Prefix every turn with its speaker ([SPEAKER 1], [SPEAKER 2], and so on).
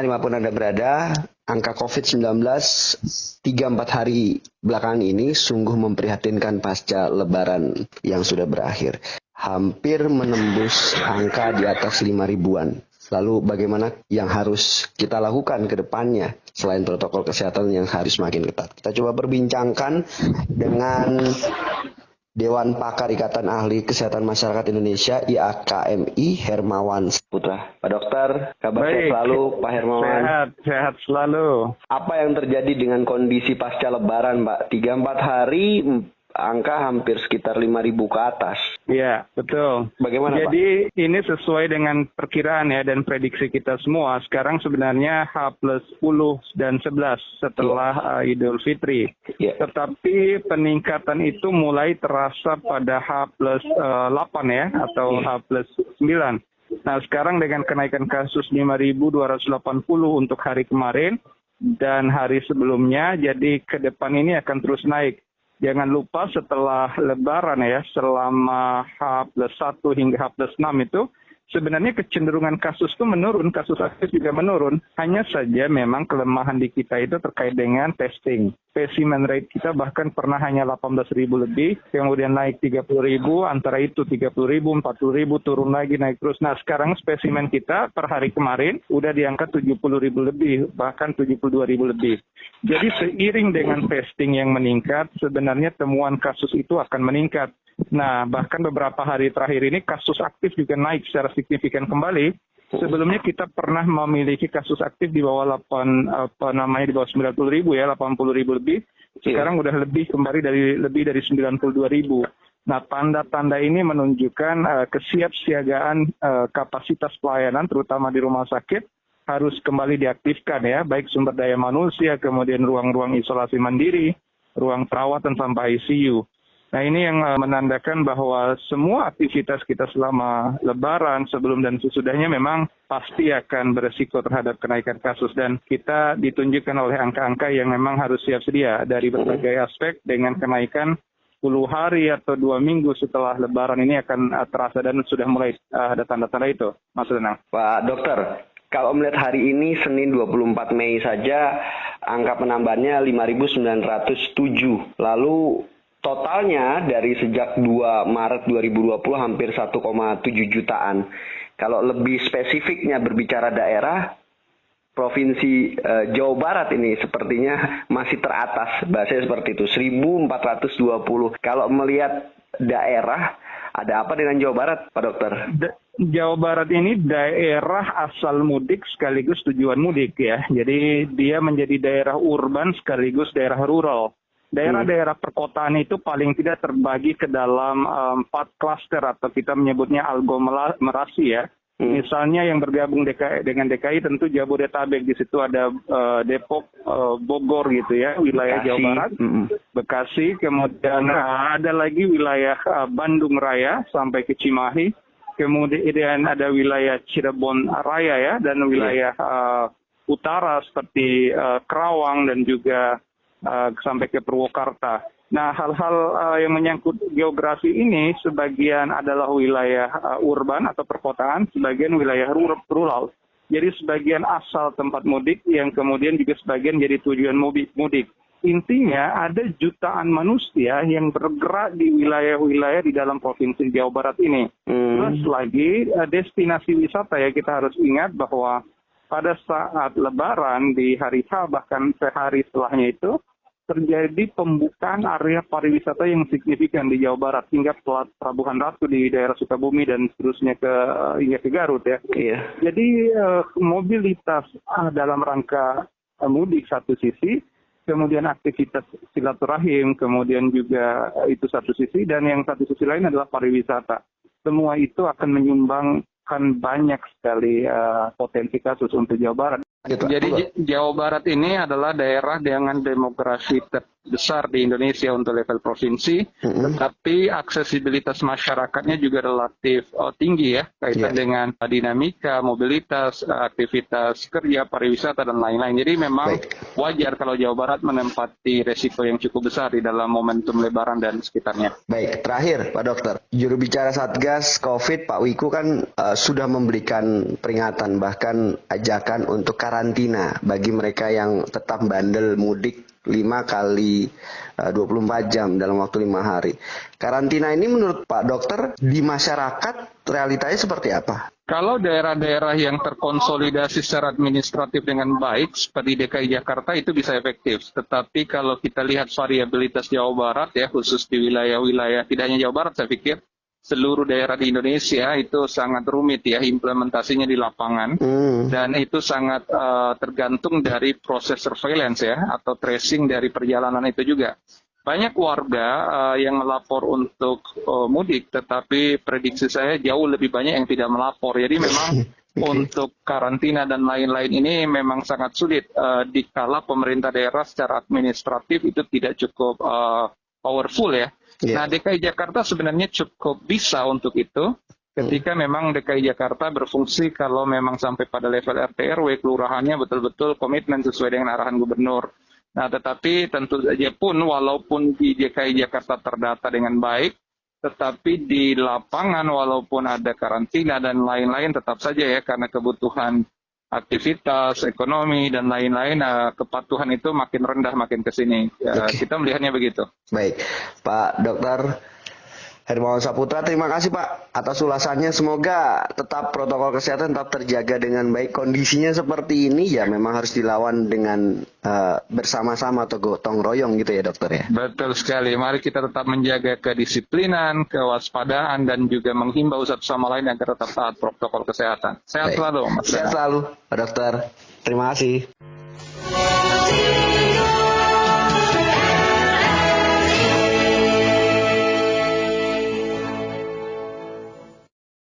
[SPEAKER 1] dimanapun Anda berada, angka COVID-19 3-4 hari belakangan ini sungguh memprihatinkan pasca Lebaran yang sudah berakhir. Hampir menembus angka di atas 5 ribuan. Lalu bagaimana yang harus kita lakukan ke depannya selain protokol kesehatan yang harus semakin ketat? Kita coba perbincangkan dengan Dewan Pakar Ikatan Ahli Kesehatan Masyarakat Indonesia IAKMI Hermawan Saputra. Pak Dokter, kabar sehat selalu Pak Hermawan.
[SPEAKER 2] Sehat selalu.
[SPEAKER 1] Apa yang terjadi dengan kondisi pasca Lebaran, Pak? 3-4 hari angka hampir sekitar 5.000 ke atas.
[SPEAKER 2] Iya, betul.
[SPEAKER 1] Bagaimana,
[SPEAKER 2] Jadi,
[SPEAKER 1] Pak?
[SPEAKER 2] ini sesuai dengan perkiraan ya dan prediksi kita semua. Sekarang sebenarnya H+10 dan 11 setelah Idul Fitri.
[SPEAKER 1] Ya.
[SPEAKER 2] Tetapi peningkatan itu mulai terasa pada H+8 ya atau H+9. Nah, sekarang dengan kenaikan kasus 5.280 untuk hari kemarin dan hari sebelumnya, jadi ke depan ini akan terus naik. Jangan lupa setelah Lebaran ya, selama H+1 hingga H+6 itu, sebenarnya kecenderungan kasus itu menurun, kasus aktif juga menurun. Hanya saja memang kelemahan di kita itu terkait dengan testing. Specimen rate kita bahkan pernah hanya 18.000 lebih, kemudian naik 30.000, antara itu 30.000, 40.000, turun lagi, naik terus. Nah, sekarang spesimen kita per hari kemarin udah di angka 70.000 lebih, bahkan 72.000 lebih. Jadi seiring dengan testing yang meningkat, sebenarnya temuan kasus itu akan meningkat. Nah, bahkan beberapa hari terakhir ini kasus aktif juga naik secara signifikan kembali. Sebelumnya kita pernah memiliki kasus aktif di bawah 90.000 ya, 80.000 lebih. Sekarang udah lebih dari 92.000. Nah, tanda-tanda ini menunjukkan kesiapsiagaan kapasitas pelayanan, terutama di rumah sakit, harus kembali diaktifkan ya, baik sumber daya manusia, kemudian ruang-ruang isolasi mandiri, ruang perawatan sampai ICU. Nah, ini yang menandakan bahwa semua aktivitas kita selama Lebaran, sebelum dan sesudahnya memang pasti akan beresiko terhadap kenaikan kasus. Dan kita ditunjukkan oleh angka-angka yang memang harus siap sedia dari berbagai aspek dengan kenaikan 10 hari atau 2 minggu setelah Lebaran ini akan terasa dan sudah mulai ada tanda-tanda itu. Mas Renang.
[SPEAKER 1] Pak Dokter, kalau melihat hari ini Senin 24 Mei saja angka penambahannya 5.907. Lalu totalnya dari sejak 2 Maret 2020 hampir 1,7 jutaan. Kalau lebih spesifiknya berbicara daerah, Provinsi Jawa Barat ini sepertinya masih teratas. Bahasanya seperti itu, 1.420. Kalau melihat daerah, ada apa dengan Jawa Barat, Pak Dokter?
[SPEAKER 2] Jawa Barat ini daerah asal mudik sekaligus tujuan mudik ya. Jadi dia menjadi daerah urban sekaligus daerah rural. Daerah-daerah perkotaan itu paling tidak terbagi ke dalam 4 klaster atau kita menyebutnya aglomerasi ya. Misalnya yang bergabung dengan DKI tentu Jabodetabek, di situ ada Depok, Bogor gitu ya, wilayah Bekasi, Jawa Barat, Bekasi, kemudian ada lagi wilayah Bandung Raya sampai ke Cimahi, kemudian ada wilayah Cirebon Raya ya, dan wilayah utara seperti Kerawang dan juga sampai ke Purwokarta. Nah, hal-hal yang menyangkut geografi ini sebagian adalah wilayah urban atau perkotaan, sebagian wilayah rural. Jadi sebagian asal tempat mudik yang kemudian juga sebagian jadi tujuan mudik. Intinya ada jutaan manusia yang bergerak di wilayah-wilayah di dalam Provinsi Jawa Barat ini. Plus lagi destinasi wisata ya, kita harus ingat bahwa pada saat Lebaran di hari H bahkan sehari setelahnya itu terjadi pembukaan area pariwisata yang signifikan di Jawa Barat hingga Pelabuhan Ratu di daerah Sukabumi dan seterusnya hingga ke Garut ya. Iya. Jadi mobilitas dalam rangka mudik satu sisi, kemudian aktivitas silaturahim, kemudian juga itu satu sisi, dan yang satu sisi lain adalah pariwisata. Semua itu akan menyumbangkan banyak sekali potensi kasus untuk Jawa Barat. Jadi Jawa Barat ini adalah daerah dengan demografi besar di Indonesia untuk level provinsi, tetapi aksesibilitas masyarakatnya juga relatif tinggi ya, kaitan dengan dinamika, mobilitas, aktivitas kerja, pariwisata, dan lain-lain. Jadi memang wajar kalau Jawa Barat menempati resiko yang cukup besar di dalam momentum Lebaran dan sekitarnya.
[SPEAKER 1] Baik, terakhir Pak Dokter, juru bicara Satgas COVID Pak Wiku kan sudah memberikan peringatan bahkan ajakan untuk karantina bagi mereka yang tetap bandel mudik 5 kali 24 jam dalam waktu 5 hari. Karantina ini menurut Pak Dokter di masyarakat realitanya seperti apa?
[SPEAKER 2] Kalau daerah-daerah yang terkonsolidasi secara administratif dengan baik seperti DKI Jakarta itu bisa efektif. Tetapi kalau kita lihat variabilitas Jawa Barat ya, khusus di wilayah-wilayah, tidak hanya Jawa Barat saya pikir, seluruh daerah di Indonesia itu sangat rumit ya implementasinya di lapangan. Dan itu sangat tergantung dari proses surveillance ya, atau tracing dari perjalanan itu juga. Banyak warga yang melapor untuk mudik, tetapi prediksi saya jauh lebih banyak yang tidak melapor. Jadi memang untuk karantina dan lain-lain ini memang sangat sulit dikala pemerintah daerah secara administratif itu tidak cukup powerful ya. Nah, DKI Jakarta sebenarnya cukup bisa untuk itu. Ketika memang DKI Jakarta berfungsi kalau memang sampai pada level RT RW, kelurahannya betul-betul komitmen sesuai dengan arahan gubernur. Nah, tetapi tentu saja pun walaupun di DKI Jakarta terdata dengan baik, tetapi di lapangan walaupun ada karantina dan lain-lain tetap saja ya karena kebutuhan aktivitas, ekonomi, dan lain-lain, kepatuhan itu makin rendah makin ke sini. Kita melihatnya begitu.
[SPEAKER 1] Baik, Pak Dokter Hermawan Saputra, terima kasih Pak atas ulasannya. Semoga tetap protokol kesehatan tetap terjaga dengan baik. Kondisinya seperti ini ya memang harus dilawan dengan bersama-sama atau gotong royong gitu ya dokter ya.
[SPEAKER 2] Betul sekali. Mari kita tetap menjaga kedisiplinan, kewaspadaan, dan juga menghimbau satu sama lain agar tetap taat protokol kesehatan. Sehat selalu, Mas.
[SPEAKER 1] Sehat selalu, Pak Dokter. Terima kasih.